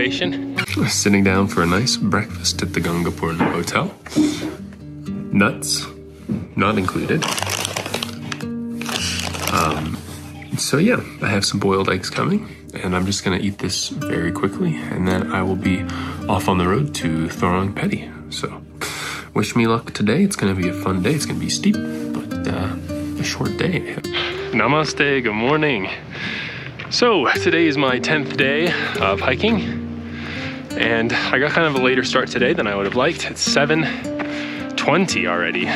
elevation. Sitting down for a nice breakfast at the Gangapur Hotel. Nuts, not included. So yeah, I have some boiled eggs coming, and I'm just gonna eat this very quickly, and then I will be off on the road to Thorong Petty. So wish me luck today. It's gonna be a fun day. It's gonna be steep, but a short day. Namaste, good morning. So today is my 10th day of hiking, and I got kind of a later start today than I would have liked. It's 7:20 already,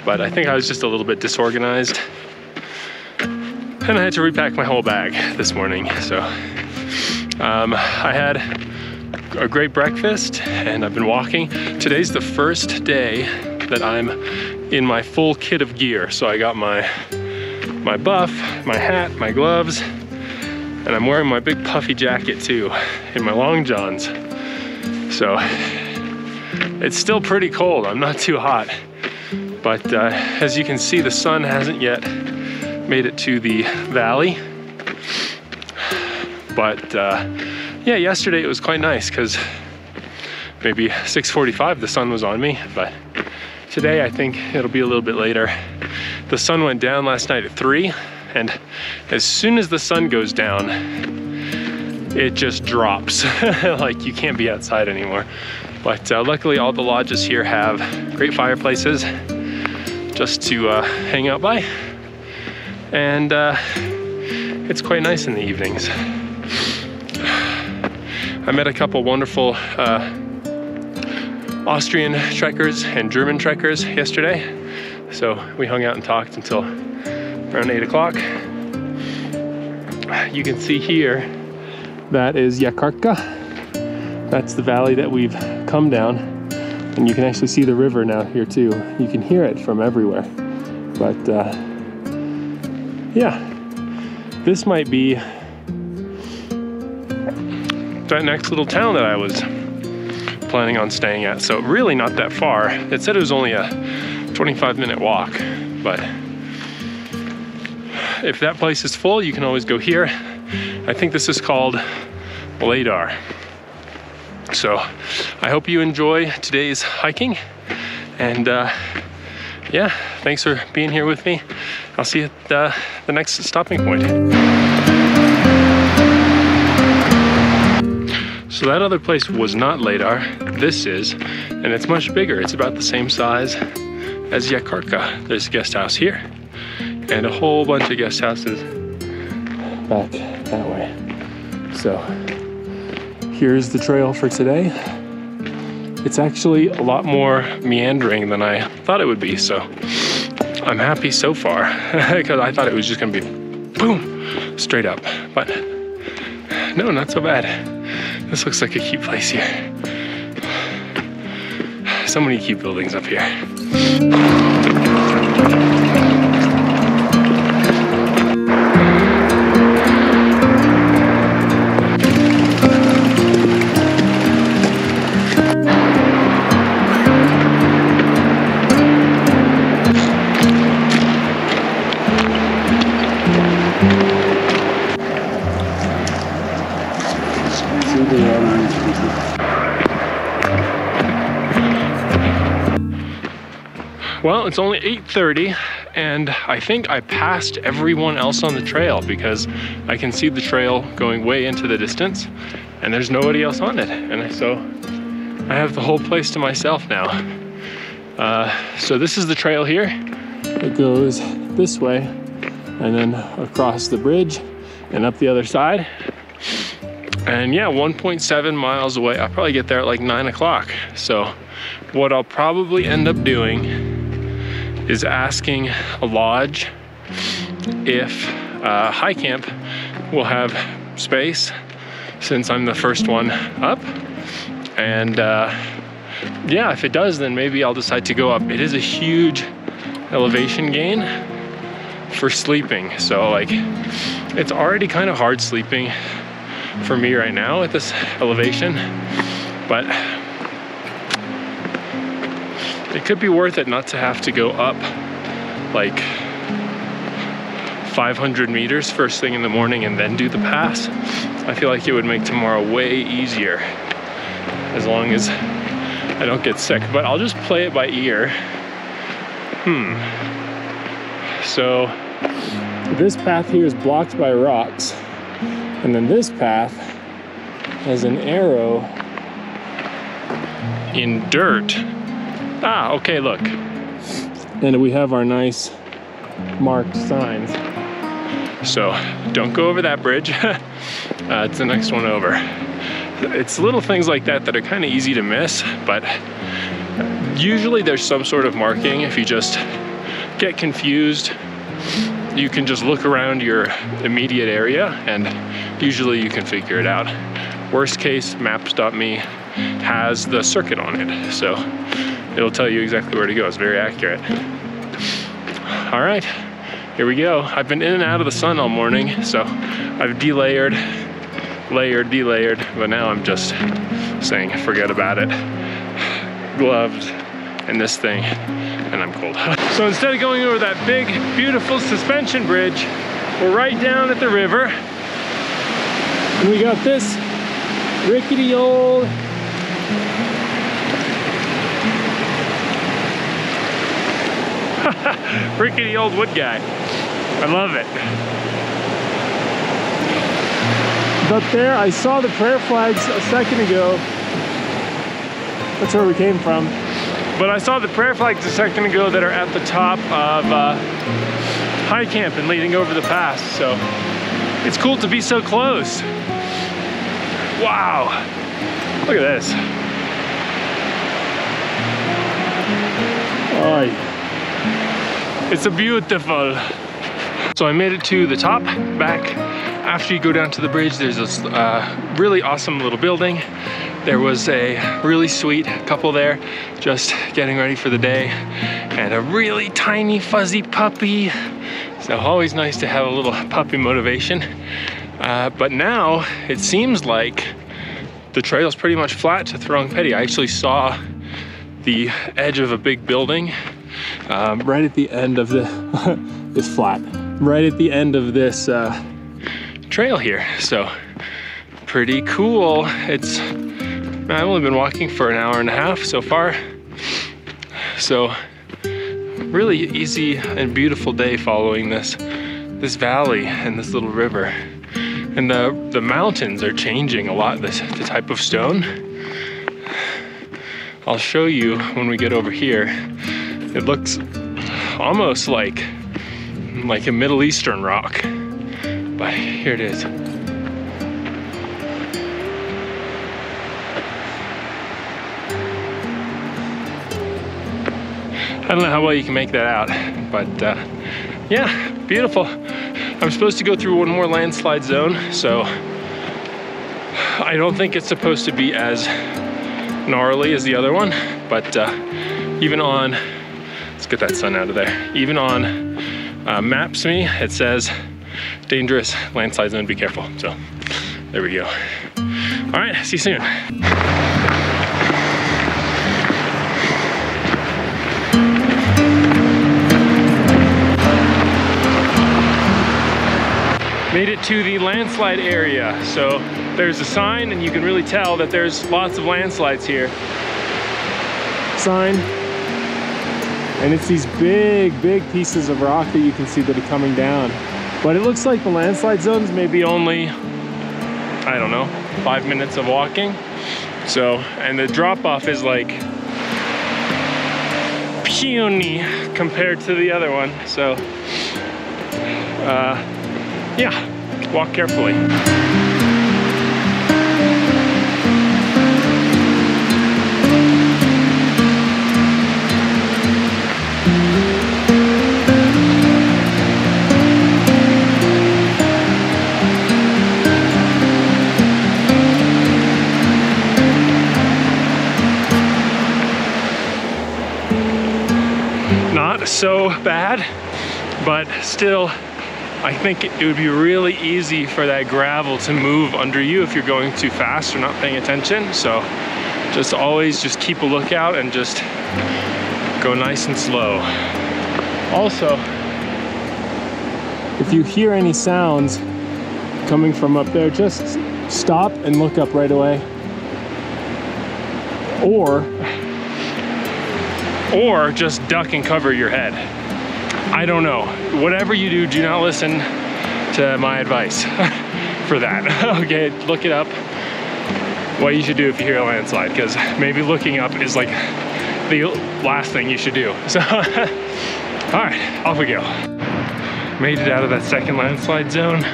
but I think I was just a little bit disorganized, and I had to repack my whole bag this morning. So I had a great breakfast, and I've been walking. Today's the first day that I'm in my full kit of gear. So I got my buff, my hat, my gloves, and I'm wearing my big puffy jacket too, in my long johns. So it's still pretty cold. I'm not too hot, but as you can see, the sun hasn't yet made it to the valley. But yeah, yesterday it was quite nice because maybe 6:45 the sun was on me, but today I think it'll be a little bit later. The sun went down last night at 3, and as soon as the sun goes down, it just drops. Like you can't be outside anymore. But luckily all the lodges here have great fireplaces just to hang out by. And it's quite nice in the evenings. I met a couple wonderful Austrian trekkers and German trekkers yesterday. So we hung out and talked until around 8 o'clock. You can see here, that is Yak Kharka. That's the valley that we've come down. And you can actually see the river now here too. You can hear it from everywhere. But yeah, this might be that next little town that I was planning on staying at. So really not that far. It said it was only a 25-minute walk, but if that place is full, you can always go here. I think this is called Ladar. So I hope you enjoy today's hiking, and yeah, thanks for being here with me. I'll see you at the next stopping point. So that other place was not Ladar. This is, and it's much bigger. It's about the same size as Yak Kharka. There's a guest house here, and a whole bunch of guest houses back that way. So here's the trail for today. It's actually a lot more meandering than I thought it would be, so I'm happy so far, because I thought it was just gonna be boom, straight up, but no, not so bad. This looks like a cute place here. So many cute buildings up here. Well, it's only 8:30, and I think I passed everyone else on the trail because I can see the trail going way into the distance, and there's nobody else on it. And so I have the whole place to myself now. So this is the trail here. It goes this way, and then across the bridge and up the other side. And yeah, 1.7 miles away. I'll probably get there at like 9 o'clock. So what I'll probably end up doing is asking a lodge if High Camp will have space, since I'm the first one up. And yeah, if it does, then maybe I'll decide to go up. It is a huge elevation gain for sleeping. So like, it's already kind of hard sleeping for me right now at this elevation, but it could be worth it not to have to go up like 500 meters first thing in the morning and then do the pass. I feel like it would make tomorrow way easier, as long as I don't get sick. But I'll just play it by ear. So this path here is blocked by rocks, and then this path has an arrow in dirt. Ah, okay, look. And we have our nice marked signs. So don't go over that bridge. It's the next one over. It's little things like that that are kind of easy to miss, but usually there's some sort of marking. If you just get confused, you can just look around your immediate area and usually you can figure it out. Worst case, maps.me has the circuit on it, so it'll tell you exactly where to go. It's very accurate. All right, here we go. I've been in and out of the sun all morning, so I've delayered, layered, delayered, but now I'm just saying forget about it. Gloved and this thing, and I'm cold. So instead of going over that big, beautiful suspension bridge, we're right down at the river. And we got this rickety old rickety old wood guy. I love it. But there, I saw the prayer flags a second ago. That's where we came from. But I saw the prayer flags a second ago that are at the top of High Camp and leading over the pass. So it's cool to be so close. Wow, look at this. Oh, it's a beautiful. So I made it to the top, back. After you go down to the bridge, there's this really awesome little building. There was a really sweet couple there just getting ready for the day, and a really tiny fuzzy puppy. So always nice to have a little puppy motivation. But now it seems like the trail's pretty much flat to Thorong Peti. I actually saw the edge of a big building right at the end of the, it's flat, right at the end of this trail here. So pretty cool. I've only been walking for an hour and a half so far. So really easy and beautiful day following this valley and this little river. And the mountains are changing a lot, the type of stone. I'll show you when we get over here. It looks almost like a Middle Eastern rock, but here it is. I don't know how well you can make that out, but yeah, beautiful. I'm supposed to go through one more landslide zone, so I don't think it's supposed to be as gnarly as the other one, but even on, let's get that sun out of there, even on Maps.me, it says dangerous landslide zone, be careful. So there we go. All right, see you soon. Made it to the landslide area. So there's a sign and you can really tell that there's lots of landslides here. Sign. And it's these big pieces of rock that you can see that are coming down. But it looks like the landslide zone's maybe only, I don't know, 5 minutes of walking. So, and the drop off is like puny compared to the other one. So, yeah, walk carefully. Not so bad, but still, I think it would be really easy for that gravel to move under you if you're going too fast or not paying attention. So just always just keep a lookout and just go nice and slow. Also, if you hear any sounds coming from up there, just stop and look up right away, or just duck and cover your head. I don't know. Whatever you do, do not listen to my advice for that. Okay, look it up. What you should do if you hear a landslide, because maybe looking up is like the last thing you should do. So, all right, off we go. Made it out of that second landslide zone,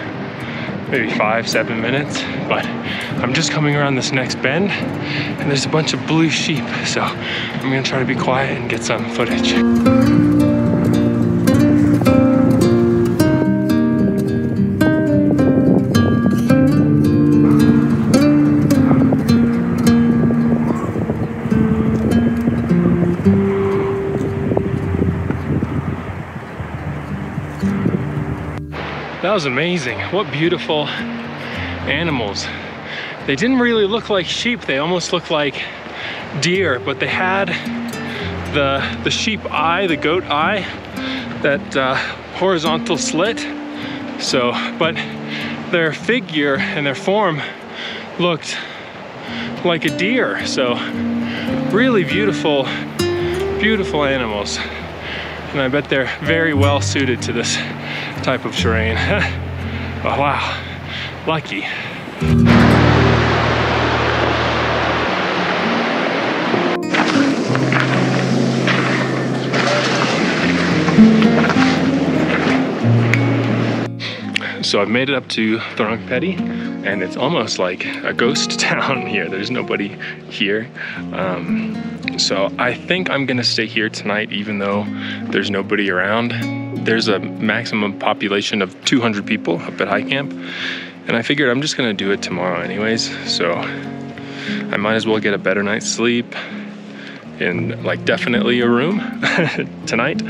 maybe 5-7 minutes, but I'm just coming around this next bend and there's a bunch of blue sheep. So I'm gonna try to be quiet and get some footage. That was amazing. What beautiful animals. They didn't really look like sheep. They almost looked like deer, but they had the sheep eye, the goat eye, that horizontal slit. So, but their figure and their form looked like a deer. So really beautiful, beautiful animals. And I bet they're very well suited to this type of terrain. Oh, wow, lucky. So I've made it up to Thorong Petty, and it's almost like a ghost town here. There's nobody here. So I think I'm gonna stay here tonight, even though there's nobody around. There's a maximum population of 200 people up at High Camp, and I figured I'm just gonna do it tomorrow anyways, so I might as well get a better night's sleep in like definitely a room tonight.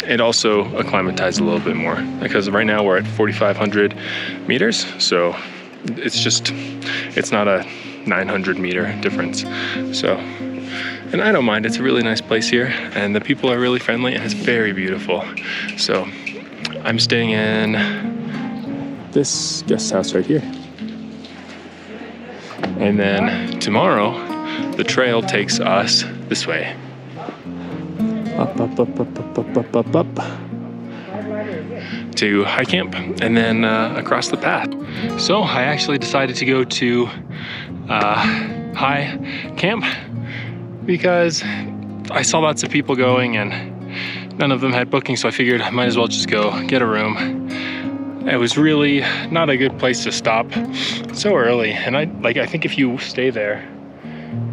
And also acclimatize a little bit more, because right now we're at 4,500 meters, so it's not a 900 meter difference. So, and I don't mind, it's a really nice place here, and the people are really friendly, and it's very beautiful. So I'm staying in this guest house right here. And then tomorrow, the trail takes us this way. Up to High Camp, and then across the path. So I actually decided to go to High Camp because I saw lots of people going and none of them had bookings, so I figured I might as well just go get a room. It was really not a good place to stop so early, and I think if you stay there,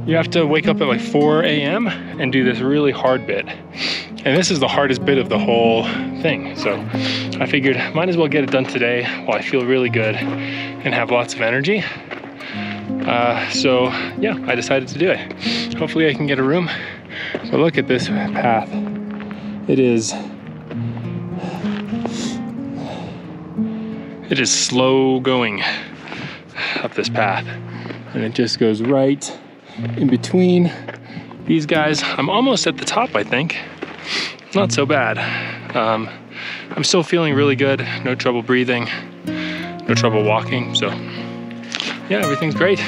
you have to wake up at like 4 a.m. and do this really hard bit. And this is the hardest bit of the whole thing. So I figured might as well get it done today while I feel really good and have lots of energy. So yeah, I decided to do it. Hopefully I can get a room. So look at this path. It is slow going up this path. And it just goes right in between these guys. I'm almost at the top, I think. Not so bad. I'm still feeling really good. No trouble breathing, no trouble walking. So yeah, everything's great.